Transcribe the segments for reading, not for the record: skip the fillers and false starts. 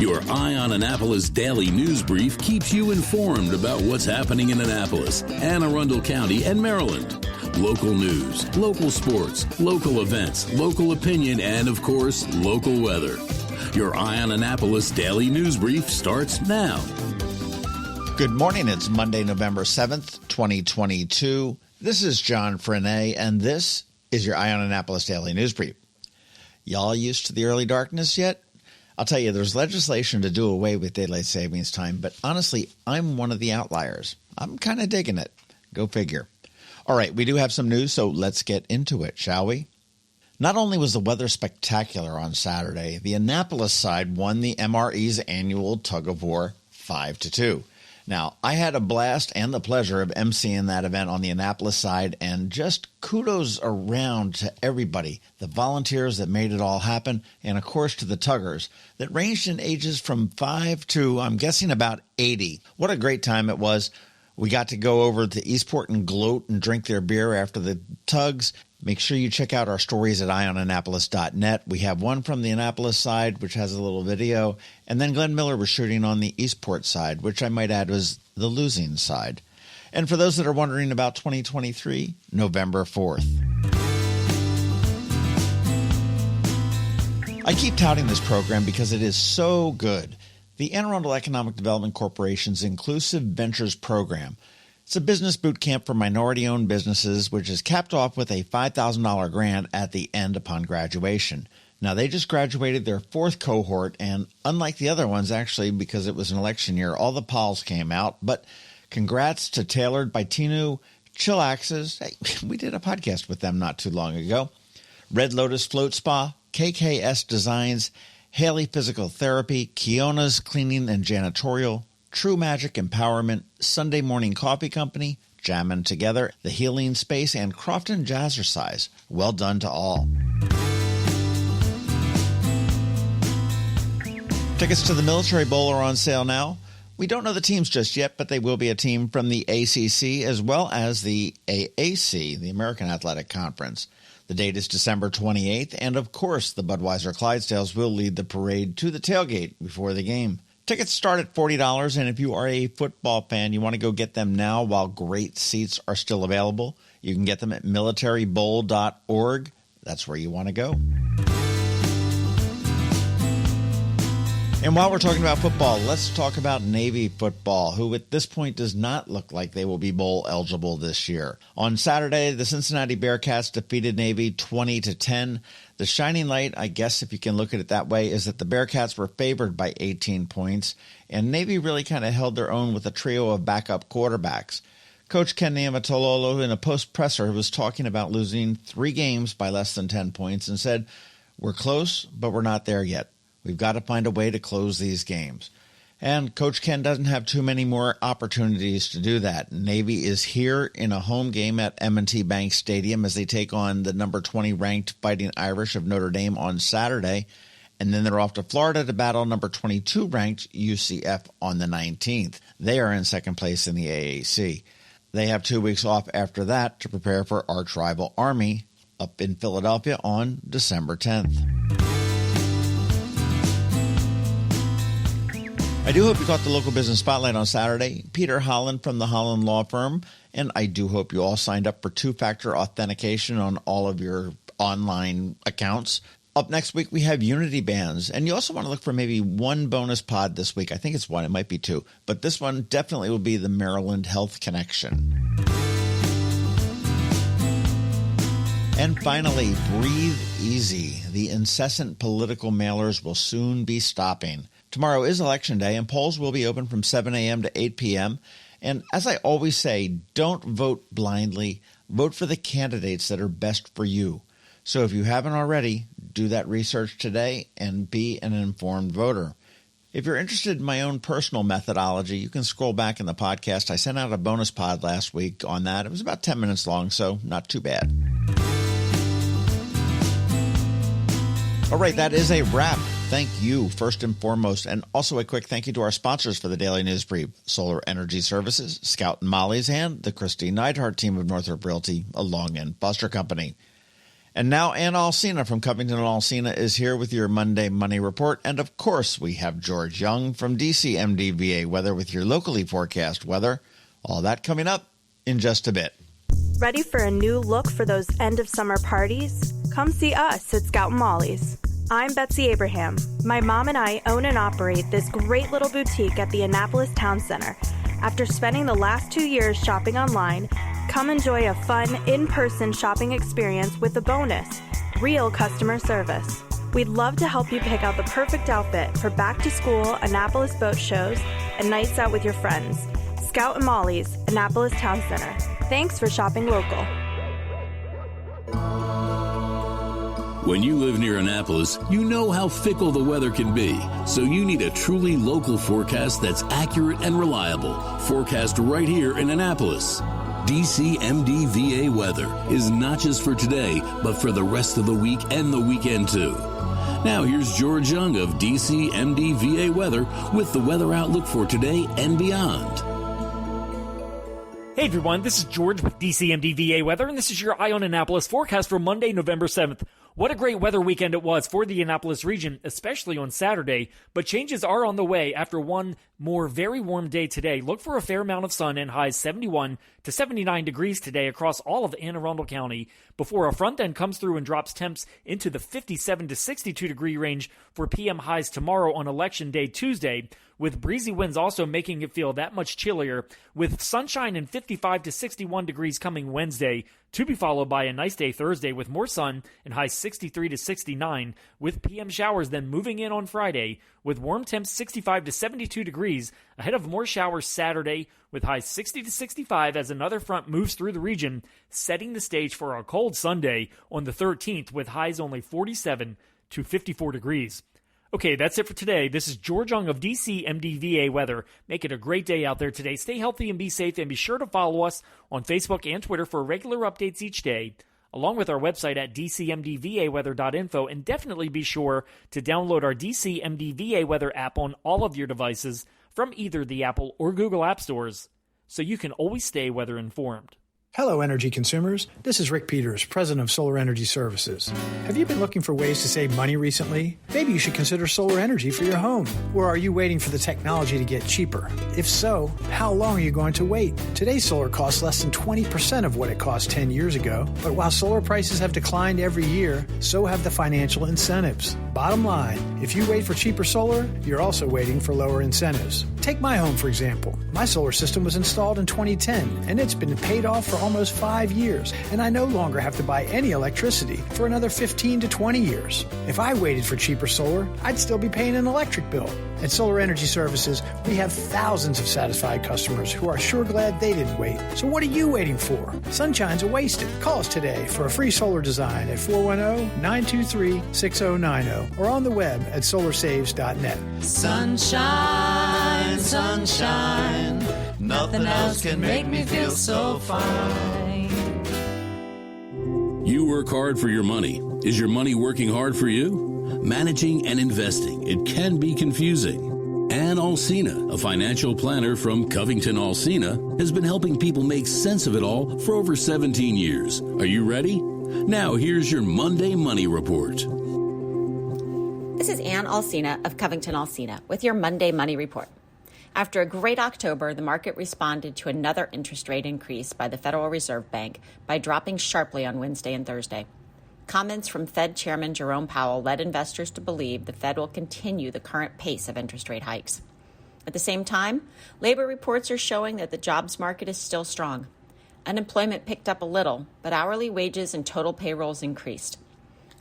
Your Eye on Annapolis daily news brief keeps you informed about what's happening in Annapolis, Anne Arundel County, and Maryland. Local news, local sports, local events, local opinion, and, of course, local weather. Your Eye on Annapolis daily news brief starts now. Good morning. It's Monday, November 7th, 2022. This is John Frenaye, and this is your Eye on Annapolis daily news brief. Y'all used to the early darkness yet? I'll tell you, there's legislation to do away with daylight savings time, but honestly, I'm one of the outliers. I'm kind of digging it. Go figure. All right, we do have some news, so let's get into it, shall we? Not only was the weather spectacular on Saturday, the Annapolis side won the MRE's annual Tug-Of-War 5-2. Now, I had a blast and the pleasure of emceeing that event on the Annapolis side, and just kudos around to everybody, the volunteers that made it all happen, and of course to the tuggers that ranged in ages from 5 to, I'm guessing, about 80. What a great time it was. We got to go over to Eastport and gloat and drink their beer after the tugs. Make sure you check out our stories at eyeonannapolis.net. We have one from the Annapolis side, which has a little video, and then Glenn Miller was shooting on the Eastport side, which I might add was the losing side. And for those that are wondering about 2023, November 4th. I keep touting this program because it is so good. The Anne Arundel Economic Development Corporation's Inclusive Ventures Program. It's a business boot camp for minority-owned businesses, which is capped off with a $5,000 grant at the end upon graduation. Now, they just graduated their fourth cohort, and unlike the other ones, actually, because it was an election year, all the PALs came out. But congrats to Tailored by Tinu, Chillaxes. Hey, we did a podcast with them not too long ago. Red Lotus Float Spa, KKS Designs, Haley Physical Therapy, Kiona's Cleaning and Janitorial, True Magic Empowerment, Sunday Morning Coffee Company, Jammin' Together, The Healing Space, and Crofton Jazzercise. Well done to all. Tickets to the Military Bowl are on sale now. We don't know the teams just yet, but they will be a team from the ACC as well as the AAC, the American Athletic Conference. The date is December 28th, and of course, the Budweiser Clydesdales will lead the parade to the tailgate before the game. Tickets start at $40, and if you are a football fan, you want to go get them now while great seats are still available. You can get them at militarybowl.org. That's where you want to go. And while we're talking about football, let's talk about Navy football, who at this point does not look like they will be bowl eligible this year. On Saturday, the Cincinnati Bearcats defeated Navy 20-10. The shining light, I guess if you can look at it that way, is that the Bearcats were favored by 18 points, and Navy really kind of held their own with a trio of backup quarterbacks. Coach Ken Niumatalolo, in a post-presser, was talking about losing 3 games by less than 10 points and said, "We're close, but we're not there yet. We've got to find a way to close these games." And Coach Ken doesn't have too many more opportunities to do that. Navy is here in a home game at M&T Bank Stadium as they take on the number 20 ranked Fighting Irish of Notre Dame on Saturday. And then they're off to Florida to battle number 22 ranked UCF on the 19th. They are in second place in the AAC. They have 2 weeks off after that to prepare for arch rival Army up in Philadelphia on December 10th. I do hope you caught the local business spotlight on Saturday. Peter Holland from the Holland Law Firm, and I do hope you all signed up for 2-factor authentication on all of your online accounts. Up next week, we have Unity Bands, and you also want to look for maybe one bonus pod this week. I think it's one, it might be 2, but this one definitely will be the Maryland Health Connection. And finally, breathe easy. The incessant political mailers will soon be stopping. Tomorrow is Election Day, and polls will be open from 7 a.m. to 8 p.m. And as I always say, don't vote blindly. Vote for the candidates that are best for you. So if you haven't already, do that research today and be an informed voter. If you're interested in my own personal methodology, you can scroll back in the podcast. I sent out a bonus pod last week on that. It was about 10 minutes long, so not too bad. All right, that is a wrap. Thank you, first and foremost, and also a quick thank you to our sponsors for the Daily News Brief, Solar Energy Services, Scout and Molly's, and the Kristi Neidhardt Team of Northrop Realty, a Long End Buster Company. And now Ann Alsina from CovingtonAlsina is here with your Monday Money Report. And of course, we have George Young from DCMDVA Weather with your locally forecast weather. All that coming up in just a bit. Ready for a new look for those end-of-summer parties? Come see us at Scout and Molly's. I'm Betsy Abraham. My mom and I own and operate this great little boutique at the Annapolis Town Center. After spending the last 2 years shopping online, come enjoy a fun, in-person shopping experience with a bonus, real customer service. We'd love to help you pick out the perfect outfit for back-to-school Annapolis boat shows and nights out with your friends. Scout and Molly's, Annapolis Town Center. Thanks for shopping local. When you live near Annapolis, you know how fickle the weather can be. So you need a truly local forecast that's accurate and reliable. Forecast right here in Annapolis. DCMDVA Weather is not just for today, but for the rest of the week and the weekend too. Now here's George Young of DCMDVA Weather with the weather outlook for today and beyond. Hey everyone, this is George with DCMDVA Weather, and this is your Eye on Annapolis forecast for Monday, November 7th. What a great weather weekend it was for the Annapolis region, especially on Saturday, but changes are on the way after one more very warm day today. Look for a fair amount of sun and highs 71 to 79 degrees today across all of Anne Arundel County before a front then comes through and drops temps into the 57 to 62 degree range for PM highs tomorrow on Election Day Tuesday, with breezy winds also making it feel that much chillier, with sunshine and 55 to 61 degrees coming Wednesday, to be followed by a nice day Thursday with more sun and highs 63 to 69, with PM showers then moving in on Friday, with warm temps 65 to 72 degrees, ahead of more showers Saturday, with highs 60 to 65 as another front moves through the region, setting the stage for a cold Sunday on the 13th with highs only 47 to 54 degrees. Okay, that's it for today. This is George Young of DCMDVA Weather. Make it a great day out there today. Stay healthy and be safe, and be sure to follow us on Facebook and Twitter for regular updates each day, along with our website at dcmdvaweather.info, and definitely be sure to download our DCMDVA Weather app on all of your devices from either the Apple or Google App Stores, so you can always stay weather informed. Hello, energy consumers. This is Rick Peters, president of Solar Energy Services. Have you been looking for ways to save money recently? Maybe you should consider solar energy for your home. Or are you waiting for the technology to get cheaper? If so, how long are you going to wait? Today's solar costs less than 20% of what it cost 10 years ago. But while solar prices have declined every year, so have the financial incentives. Bottom line, if you wait for cheaper solar, you're also waiting for lower incentives. Take my home, for example. My solar system was installed in 2010, and it's been paid off for almost 5 years, and I no longer have to buy any electricity for another 15 to 20 years. If I waited for cheaper solar, I'd still be paying an electric bill. At Solar Energy Services, we have thousands of satisfied customers who are sure glad they didn't wait. So what are you waiting for? Sunshine's a wasted. Call us today for a free solar design at 410-923-6090 or on the web at solarsaves.net. Sunshine, sunshine, nothing else can make me feel so fine. You work hard for your money. Is your money working hard for you? Managing and investing, it can be confusing. Ann Alsina, a financial planner from CovingtonAlsina, has been helping people make sense of it all for over 17 years. Are you ready? Now here's your Monday Money Report. This is Ann Alsina of CovingtonAlsina with your Monday Money Report. After a great October, the market responded to another interest rate increase by the Federal Reserve Bank by dropping sharply on Wednesday and Thursday. Comments from Fed Chairman Jerome Powell led investors to believe the Fed will continue the current pace of interest rate hikes. At the same time, labor reports are showing that the jobs market is still strong. Unemployment picked up a little, but hourly wages and total payrolls increased.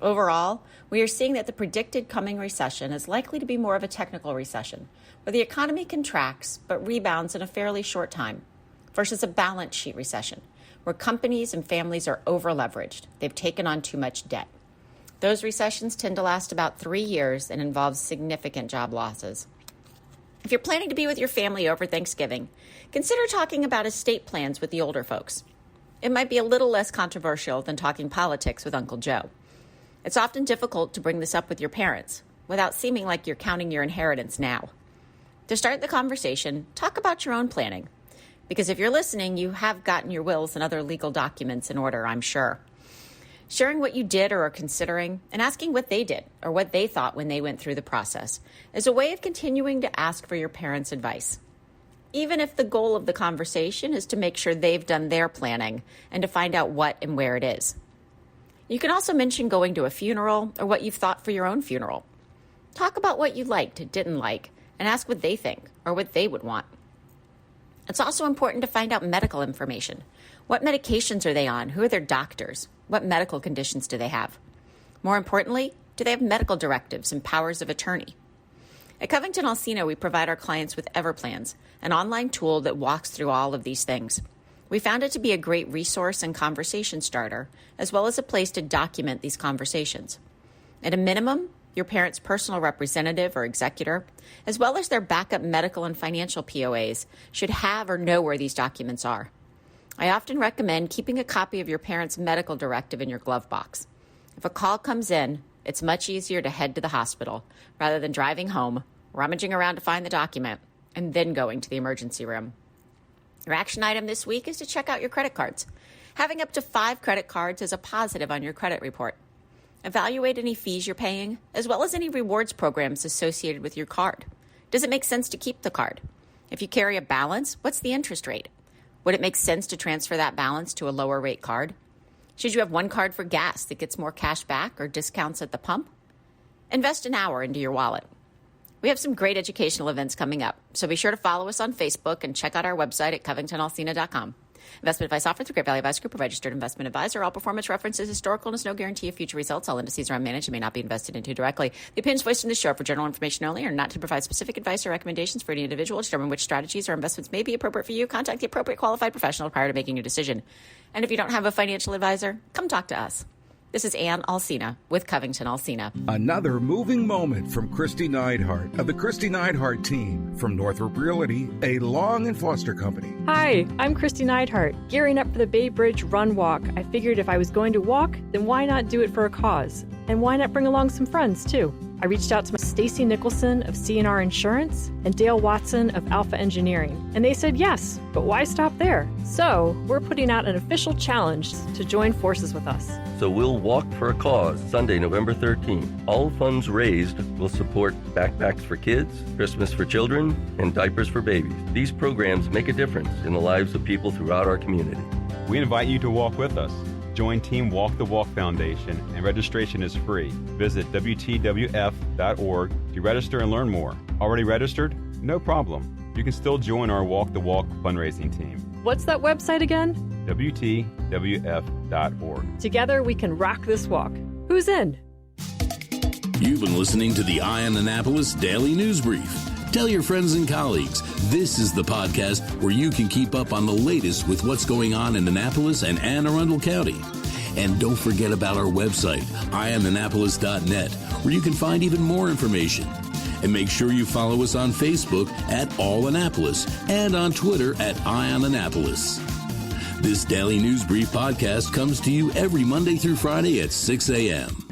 Overall, we are seeing that the predicted coming recession is likely to be more of a technical recession, where the economy contracts but rebounds in a fairly short time, versus a balance sheet recession, where companies and families are over-leveraged. They've taken on too much debt. Those recessions tend to last about 3 years and involve significant job losses. If you're planning to be with your family over Thanksgiving, consider talking about estate plans with the older folks. It might be a little less controversial than talking politics with Uncle Joe. It's often difficult to bring this up with your parents without seeming like you're counting your inheritance now. To start the conversation, talk about your own planning. Because if you're listening, you have gotten your wills and other legal documents in order, I'm sure. Sharing what you did or are considering and asking what they did or what they thought when they went through the process is a way of continuing to ask for your parents' advice, even if the goal of the conversation is to make sure they've done their planning and to find out what and where it is. You can also mention going to a funeral or what you've thought for your own funeral. Talk about what you liked, didn't like, and ask what they think or what they would want. It's also important to find out medical information. What medications are they on? Who are their doctors? What medical conditions do they have? More importantly, do they have medical directives and powers of attorney? At CovingtonAlsina, we provide our clients with EverPlans, an online tool that walks through all of these things. We found it to be a great resource and conversation starter, as well as a place to document these conversations. At a minimum, your parent's personal representative or executor, as well as their backup medical and financial POAs, should have or know where these documents are. I often recommend keeping a copy of your parent's medical directive in your glove box. If a call comes in, it's much easier to head to the hospital rather than driving home, rummaging around to find the document, and then going to the emergency room. Your action item this week is to check out your credit cards. Having up to 5 credit cards is a positive on your credit report. Evaluate any fees you're paying, as well as any rewards programs associated with your card. Does it make sense to keep the card? If you carry a balance, what's the interest rate? Would it make sense to transfer that balance to a lower rate card? Should you have one card for gas that gets more cash back or discounts at the pump? Invest an hour into your wallet. We have some great educational events coming up, so be sure to follow us on Facebook and check out our website at CovingtonAlsina.com. Investment advice offered through Great Value Advice Group, a registered investment advisor. All performance references historical and is no guarantee of future results. All indices are unmanaged and may not be invested into directly. The opinions voiced in this show are for general information only and are not to provide specific advice or recommendations for any individual. To determine which strategies or investments may be appropriate for you, contact the appropriate qualified professional prior to making your decision. And if you don't have a financial advisor, come talk to us. This is Ann Alsina with CovingtonAlsina. Another moving moment from Kristi Neidhardt of the Kristi Neidhardt Team from Northrop Realty, a Long and Foster company. Hi, I'm Kristi Neidhardt. Gearing up for the Bay Bridge Run Walk, I figured if I was going to walk, then why not do it for a cause? And why not bring along some friends, too? I reached out to Stacy Nicholson of C&R Insurance and Dale Watson of Alpha Engineering, and they said yes, but why stop there? So we're putting out an official challenge to join forces with us. So we'll walk for a cause Sunday, November 13th. All funds raised will support backpacks for kids, Christmas for children, and diapers for babies. These programs make a difference in the lives of people throughout our community. We invite you to walk with us. Join Team Walk the Walk Foundation, and registration is free. Visit WTWF.org to register and learn more. Already registered? No problem. You can still join our Walk the Walk fundraising team. What's that website again? WTWF.org. Together we can rock this walk. Who's in? You've been listening to the Eye on Annapolis Daily News Brief. Tell your friends and colleagues, this is the podcast where you can keep up on the latest with what's going on in Annapolis and Anne Arundel County. And don't forget about our website, eyeonannapolis.net, where you can find even more information. And make sure you follow us on Facebook at All Annapolis and on Twitter at Eye on Annapolis. This Daily News Brief podcast comes to you every Monday through Friday at 6 a.m.